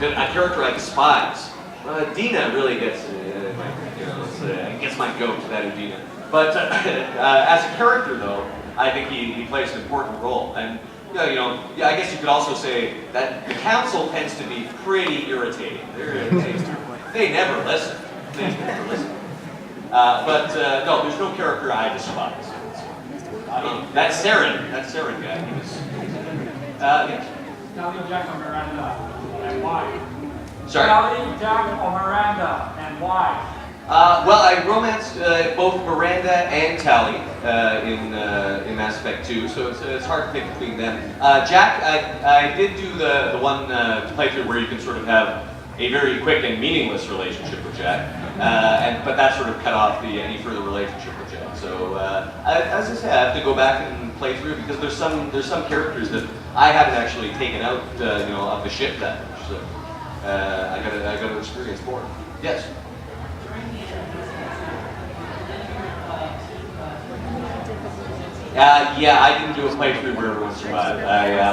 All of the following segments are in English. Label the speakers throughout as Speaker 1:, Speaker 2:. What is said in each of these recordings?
Speaker 1: a character I despise. Dina really gets, gets my goat, that and Dina. But as a character, though, I think he plays an important role. And I guess you could also say that the council tends to be pretty irritating. They never listen. They never listen. No, there's no character I despise. That's Saren. That Saren guy. He was. Yes.
Speaker 2: Sally, Jack, or Miranda, and why?
Speaker 1: Sorry.
Speaker 2: Sally, Jack, or Miranda, and why?
Speaker 1: Well, I romanced both Miranda and Tally in Mass Effect 2, so it's hard to pick between them. Jack, I did do the one playthrough where you can sort of have a very quick and meaningless relationship with Jack, but that sort of cut off any further relationship with Jack. So, as I say, I have to go back and play through because there's some characters that I haven't actually taken out, of the ship that much. So, I gotta experience more. Yes. Yeah, I didn't do a playthrough where everyone survived.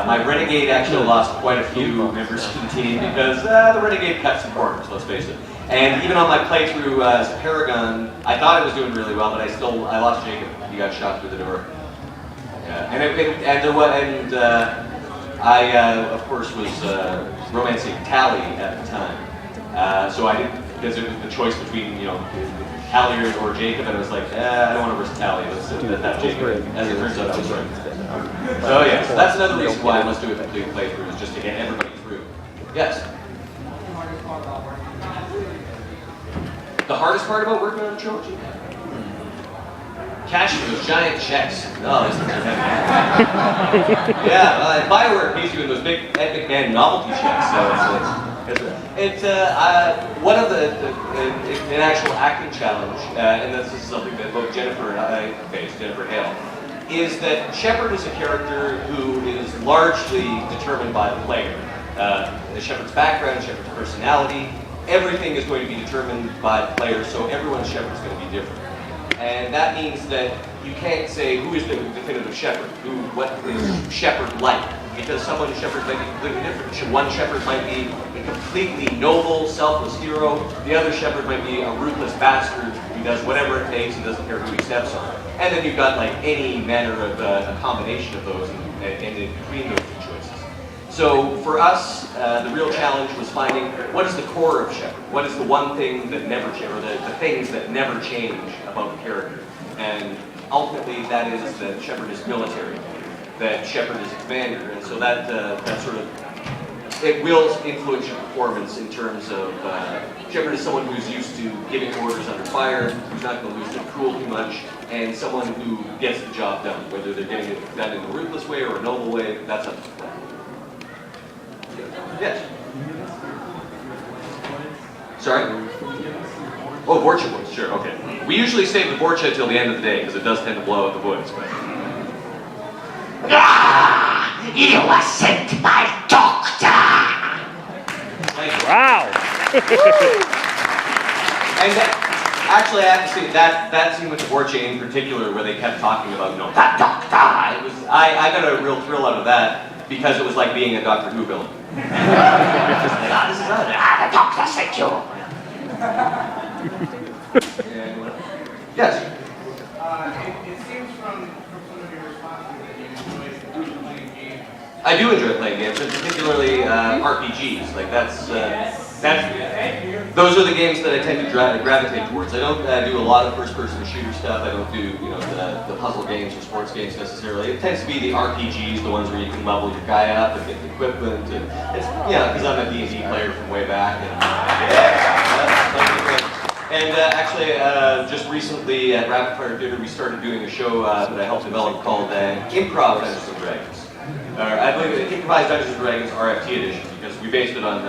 Speaker 1: My Renegade actually lost quite a few members of the team because the Renegade cut some corners, let's face it. And even on my playthrough as Paragon, I thought I was doing really well, but I lost Jacob. He got shot through the door. Yeah, I of course was romancing Tally at the time. So I didn't, because it was the choice between Tally or Jacob, and I was like, I don't want to risk Tally. Let's have Jacob. As it turns out, I was right. So yeah, so that's another reason why I must do a complete playthrough, is just to get everybody through. Yes. The hardest part about working on a trilogy? Cashing those giant checks. No, this is heavy. Yeah, Bioware pays you in those big Ed McMahon novelty checks. So it's one of an actual acting challenge, and this is something that both Jennifer and I faced, Jennifer Hale, is that Shepard is a character who is largely determined by the player. Shepard's background, Shepard's personality, everything is going to be determined by the player, so everyone's Shepard is going to be different. And that means that you can't say who is the definitive Shepard, what is Shepard like, because someone's Shepard might be completely different. One Shepard might be a completely noble, selfless hero. The other Shepard might be a ruthless bastard who does whatever it takes and doesn't care who he steps on. And then you've got like any manner of a combination of those and in between those two choices. So for us, the real challenge was finding what is the core of Shepard? What is the one thing that never change, or the things that never change about the character? And ultimately, that is that Shepard is military, that Shepard is a commander, and so that sort of, it will influence your performance in terms of Shepard is someone who's used to giving orders under fire, who's not going to lose their cool too much, and someone who gets the job done, whether they're getting it done in a ruthless way or a noble way, that's up to them. Yes. Sorry? Oh, Vorcha voice, sure, okay. We usually save the Vorcha till the end of the day because it does tend to blow out the voice. But...
Speaker 3: You were sent by Doctor!
Speaker 4: Wow!
Speaker 1: And actually, I have to say, that scene with the Vorcha in particular, where they kept talking about, the Doctor, it was, I got a real thrill out of that because it was like being a Doctor Who villain.
Speaker 3: This is the Doctor sent you.
Speaker 1: Yes?
Speaker 5: It seems from some of your responses that you enjoy playing games.
Speaker 1: I do enjoy playing games, and particularly RPGs. Like those are the games that I tend to gravitate towards. I don't do a lot of first-person shooter stuff. I don't do the puzzle games or sports games necessarily. It tends to be the RPGs, the ones where you can level your guy up and get the equipment. And it's because I'm a D&D player from way back. And actually, just recently at Rapid Fire Theater, we started doing a show that I helped develop called Improv Dungeons and Dragons. I believe it Improvised Dungeons and Dragons RFT edition, because we based it on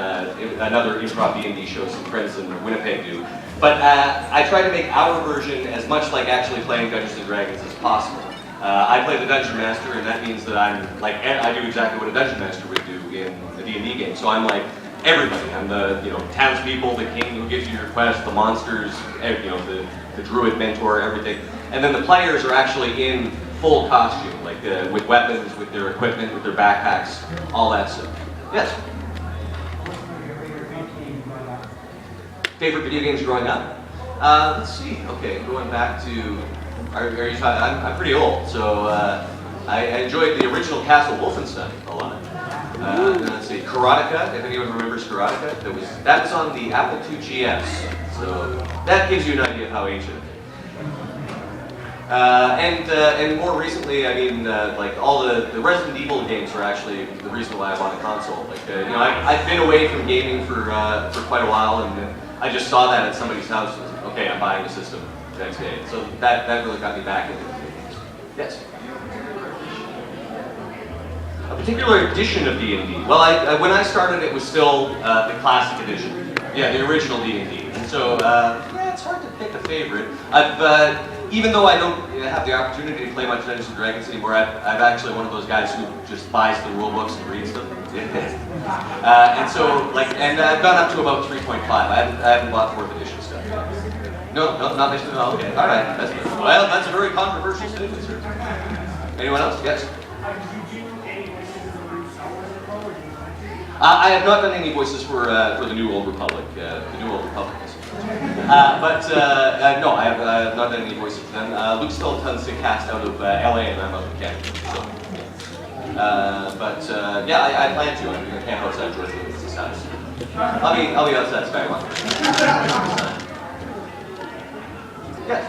Speaker 1: another improv D&D show some friends in Winnipeg do. But I try to make our version as much like actually playing Dungeons and Dragons as possible. I play the Dungeon Master, and that means that I'm like, I do exactly what a Dungeon Master would do in the D&D game. So I'm like everybody. I'm the townspeople, the king who gives you your quest, the monsters, the druid mentor, everything. And then the players are actually in full costume, like with weapons, with their equipment, with their backpacks, all that stuff. Yes? Favorite video games growing up? Let's see. Okay, going back to, are you trying? I'm pretty old, so I enjoyed the original Castle Wolfenstein a lot. Let's see, Karateka. If anyone remembers Karateka, that was on the Apple II GS. So that gives you an idea of how ancient. And more recently, I mean, like all the Resident Evil games were actually the reason why I bought a console. Like, you know, I've been away from gaming for quite a while, and then I just saw that at somebody's house. And was like, okay, I'm buying a system the next day. So that really got me back into video games. Yes. A particular edition of D&D. Well, when I started, it was still the classic edition. Yeah, the original D&D. And so, yeah, it's hard to pick a favorite. Even though I don't have the opportunity to play much Dungeons and Dragons anymore, I'm actually one of those guys who just buys the rule books and reads them. And so, like, and I've gone up to about 3.5. I haven't bought 4th edition stuff. No, not mentioned. Oh, okay, all right. Well, that's a very controversial statement, sir. Anyone else? Yes. I have not done any voices for the New Old Republic. The New Old Republic. No, I have not done any voices for them. Luke still tends to cast out of LA, and I'm out of Canada. So, yeah, I plan to. I'm going to camp outside George Lucas's house. I'll be outside Skywalker. Yes.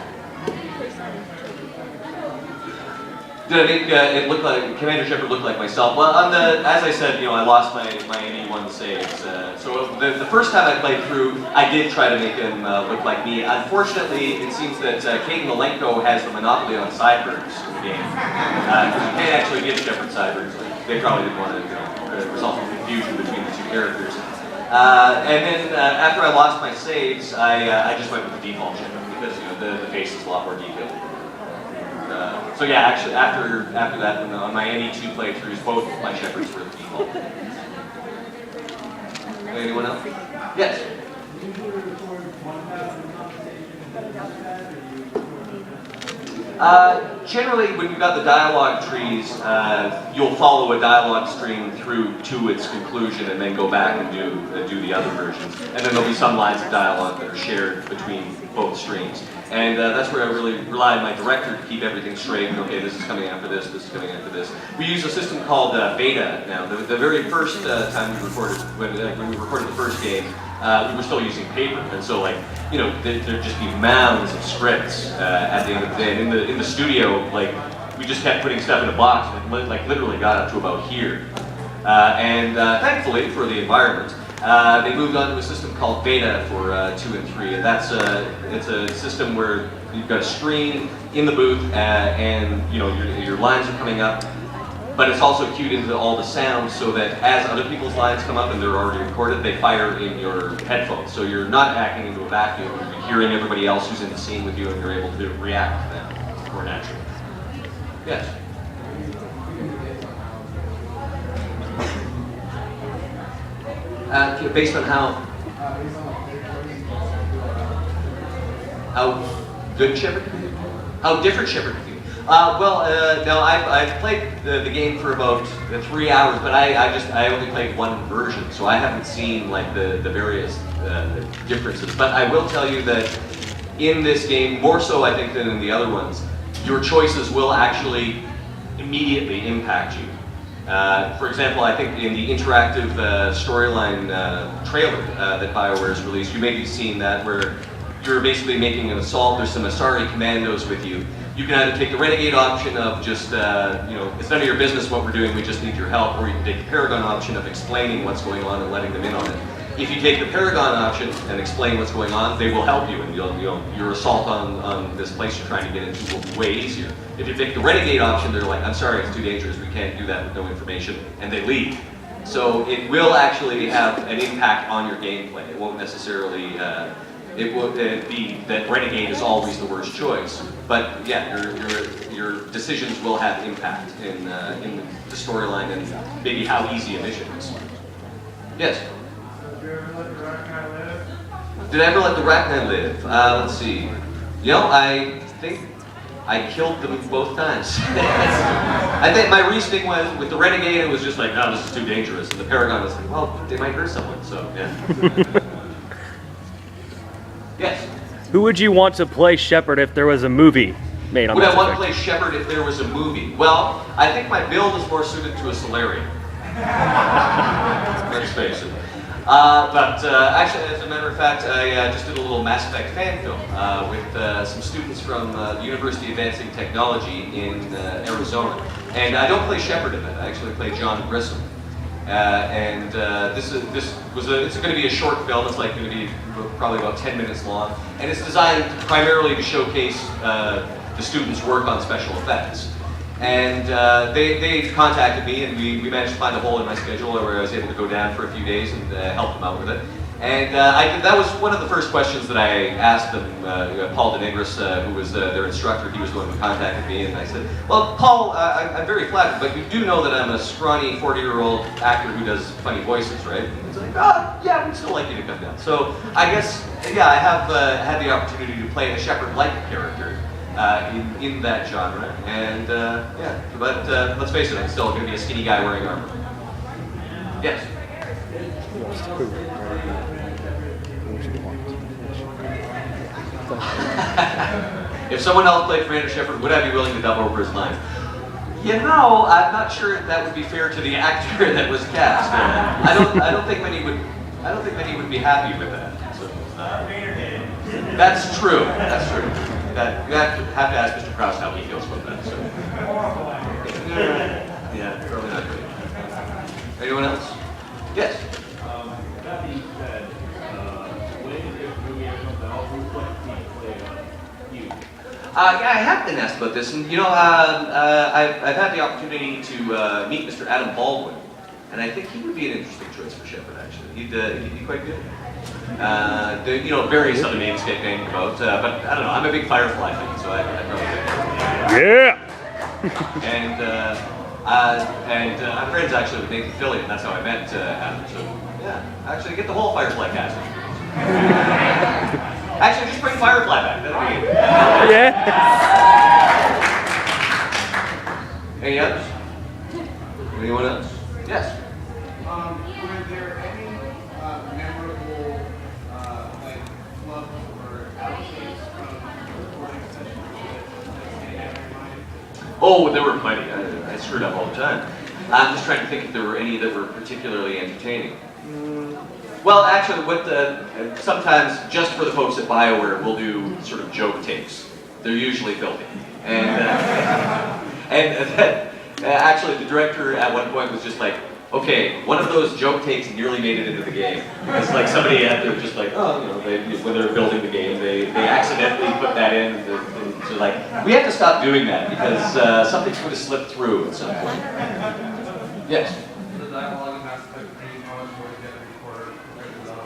Speaker 1: Did I make it look like Commander Shepard look like myself? Well, as I said, you know, I lost my NE1 saves. So the first time I played through, I did try to make him look like me. Unfortunately, it seems that Kate Malenko has the monopoly on sideburns in the game. You can't actually give Shepard sideburns. They probably didn't want to result in confusion between the two characters. And then after I lost my saves, I just went with the default Shepard because, you know, the face is a lot more detailed. So yeah, actually, after that, on my NE2 playthroughs, both my Shepards were the default. Anyone else? Yes. Generally, when you've got the dialogue trees, you'll follow a dialogue stream through to its conclusion and then go back and do the other versions. And then there'll be some lines of dialogue that are shared between both streams. And that's where I really rely on my director to keep everything straight. And, okay, this is coming after this, this is coming after this. We use a system called Beta now. The very first time we recorded, when we recorded the first game, we were still using paper. And so, like, you know, there'd just be mounds of scripts at the end of the day. And in the studio, like, we just kept putting stuff in a box, like literally got up to about here. And thankfully, for the environment, they moved on to a system called Beta for 2 and 3, and it's a system where you've got a screen in the booth, and you know your lines are coming up, but it's also cued into all the sounds so that as other people's lines come up and they're already recorded, they fire in your headphones. So you're not acting into a vacuum. You're hearing everybody else who's in the scene with you, and you're able to react to them more naturally. Yes. Based on how good Shepard can be? How different Shepard can be? No, I've played the game for about 3 hours, but I only played one version, so I haven't seen like the various differences. But I will tell you that in this game, more so I think than in the other ones, your choices will actually immediately impact you. For example, I think in the interactive storyline trailer that BioWare has released, you may be seeing that where you're basically making an assault. There's some Asari commandos with you. You can either take the Renegade option of just, you know, it's none of your business what we're doing, we just need your help, or you can take the Paragon option of explaining what's going on and letting them in on it. If you take the Paragon option and explain what's going on, they will help you, and your assault on this place you're trying to get into will be way easier. If you take the Renegade option, they're like, I'm sorry, it's too dangerous, we can't do that with no information, and they leave. So it will actually have an impact on your gameplay. It won't necessarily, it will be that Renegade is always the worst choice. But yeah, your decisions will have impact in the storyline and maybe how easy a mission is. Yes? Did I ever let the Rachni live? Let's see. You know, I think I killed them both times. I think my reasoning was, with the Renegade, it was just like, no, this is too dangerous. And the Paragon was like, well, they might hurt someone, so yeah. Yes.
Speaker 4: Who would you want to play Shepard if there was a movie made on
Speaker 1: Would I
Speaker 4: Mass
Speaker 1: want to
Speaker 4: Effect?
Speaker 1: play Shepard if there was a movie? Well, I think my build is more suited to a Solarian. Let's face it. Actually, as a matter of fact, I just did a little Mass Effect fan film with some students from the University of Advancing Technology in Arizona. And I don't play Shepard in it. I actually play John Grissom. It's going to be a short film. It's like going to be probably about 10 minutes long, and it's designed primarily to showcase the students' work on special effects. And they contacted me, and we managed to find a hole in my schedule where I was able to go down for a few days and help them out with it. And that was one of the first questions that I asked them. Paul DeNegris, who was their instructor, he was the one who contacted me, and I said, well, Paul, I'm very flattered, but you do know that I'm a scrawny 40-year-old actor who does funny voices, right? And he's like, oh, yeah, we'd still like you to come down. So I guess, yeah, I have had the opportunity to play a Shepard-like character in that genre. And yeah, but let's face it, I'm still going to be a skinny guy wearing armor. Yes? If someone else played Commander Shepard, would I be willing to dub over his lines? You know, I'm not sure if that would be fair to the actor that was cast. I don't think many would be happy with that. So, that's true. That's true. You have to ask Mr. Krause how he feels about that. So. Yeah, probably not great. Anyone else? Yes.
Speaker 6: That being said, when this movie comes out, who's going to play you?
Speaker 1: Yeah, I have been asked about this, and you know, I've had the opportunity to meet Mr. Adam Baldwin, and I think he would be an interesting choice for Shepard. Actually, he'd be quite good. You know, various other names get named about, but I don't know. I'm a big Firefly fan, so I'd probably pick him.
Speaker 4: Yeah!
Speaker 1: And I'm friends actually with Nathan Fillion, and that's how I met Adam. So yeah, actually get the whole Firefly cast. Actually, just bring Firefly back. That'd be it.
Speaker 4: Yeah!
Speaker 1: Any others? Anyone else? Yes.
Speaker 5: Were there any memorable like clubs or outtakes from recording sessions that stand out in your mind?
Speaker 1: Oh, there were plenty. I screwed up all the time. I'm just trying to think if there were any that were particularly entertaining. Well, actually, sometimes just for the folks at BioWare, we'll do sort of joke takes. They're usually filthy, actually, the director at one point was just like, okay, one of those joke takes nearly made it into the game. It's like somebody out there just like, oh, you know, when they're building the game, they accidentally put that in, and so like, we have to stop doing that because something's going to slip through at some point. Yes?
Speaker 5: The dialogue in Mass Effect 3, how much more did you record compared to the other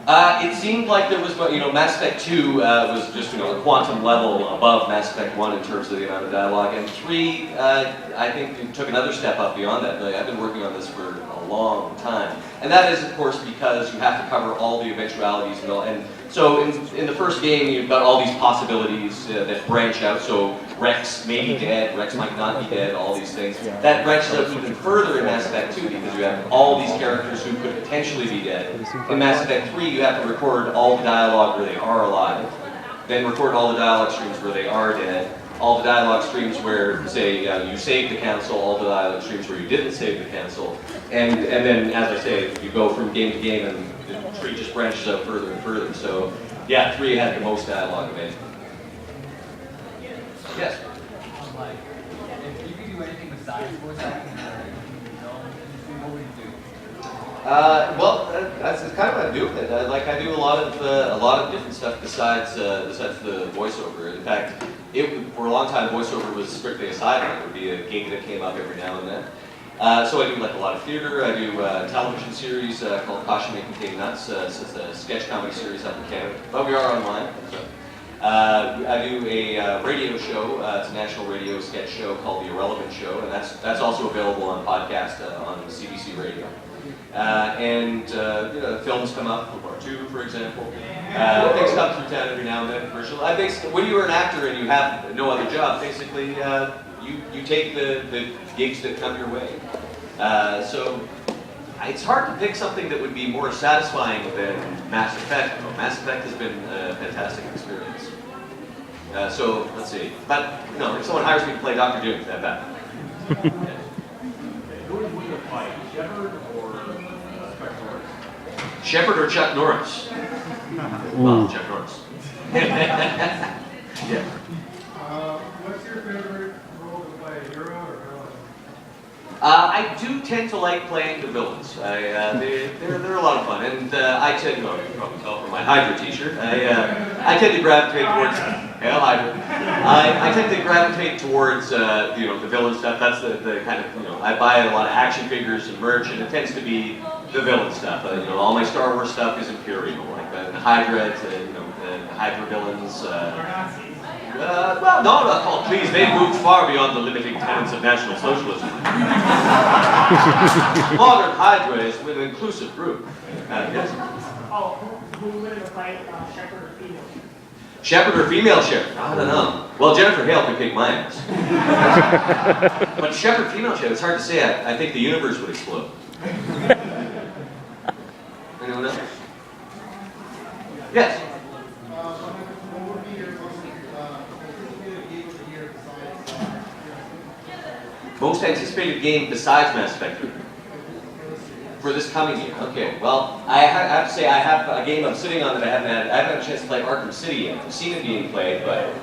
Speaker 5: one?
Speaker 1: It seemed like there was, you know, Mass Effect 2 was just, you know, a quantum level above Mass Effect 1 in terms of the amount of dialogue, and 3, I think, it took another step up beyond that. I've been working on this for a long time, and that is, of course, because you have to cover all the eventualities and all. And so, in the first game, you've got all these possibilities that branch out. So Rex may be dead, Rex might not be dead, all these things. That branches out even further in Mass Effect 2 because you have all these characters who could potentially be dead. In Mass Effect 3, you have to record all the dialogue where they are alive, then record all the dialogue streams where they are dead, all the dialogue streams where, say, you saved the council, all the dialogue streams where you didn't save the council, and then, as I say, you go from game to game and the tree just branches out further and further. So, yeah, 3 had the most dialogue of any. Yes?
Speaker 7: Like, if you could do anything besides voice acting, what would you do?
Speaker 1: Well, that's kind of what I'm doing. I do a lot of different stuff besides the voiceover. In fact, for a long time, voiceover was strictly a sideline. It would be a gig that came up every now and then. So I do like a lot of theater. I do a television series called Caution May Contain Nuts. It's a sketch comedy series up in Canada, but we are online. So. I do a radio show. It's a national radio sketch show called The Irrelevant Show, and that's also available on podcast on CBC Radio. You know, films come up, World War II, for example. Things come through town every now and then. Commercial. When you're an actor and you have no other job, basically you take the gigs that come your way. So It's hard to pick something that would be more satisfying than Mass Effect. Though. Mass Effect has been a fantastic experience. So let's see. But no, if someone hires me to play Dr. Doom, that bad.
Speaker 6: Okay, who would win the fight, Shepard or Chuck Norris?
Speaker 1: Shepard or Chuck Norris? Well, Chuck Norris. Yeah.
Speaker 5: What's your favorite role to play, hero or villain?
Speaker 1: I do tend to like playing the villains. They're a lot of fun, and I tend, you can probably tell from my Hydra T-shirt. I tend to gravitate towards Hydra. I tend to gravitate towards the villain stuff. That's the kind of I buy a lot of action figures and merch, and it tends to be the villain stuff. All my Star Wars stuff is Imperial, like the Hydra, the Hydra villains. Well, no, oh, please, they've moved far beyond the limiting tenets of National Socialism. Modern Hydra is an inclusive group. Yes.
Speaker 2: Oh, who would have fight Shepard or female?
Speaker 1: Shepard or female Shepard? I don't know. Well, Jennifer Hale could kick my ass. But Shepard, female Shepard, it's hard to say. I think the universe would explode. Anyone else? Yes.
Speaker 5: What would be your most anticipated game of the year besides?
Speaker 1: Most anticipated game besides Mass Effect 3? For this coming year. Okay, well, I have to say I have a game I'm sitting on that I haven't had a chance to play Arkham City yet. I've seen it being played, but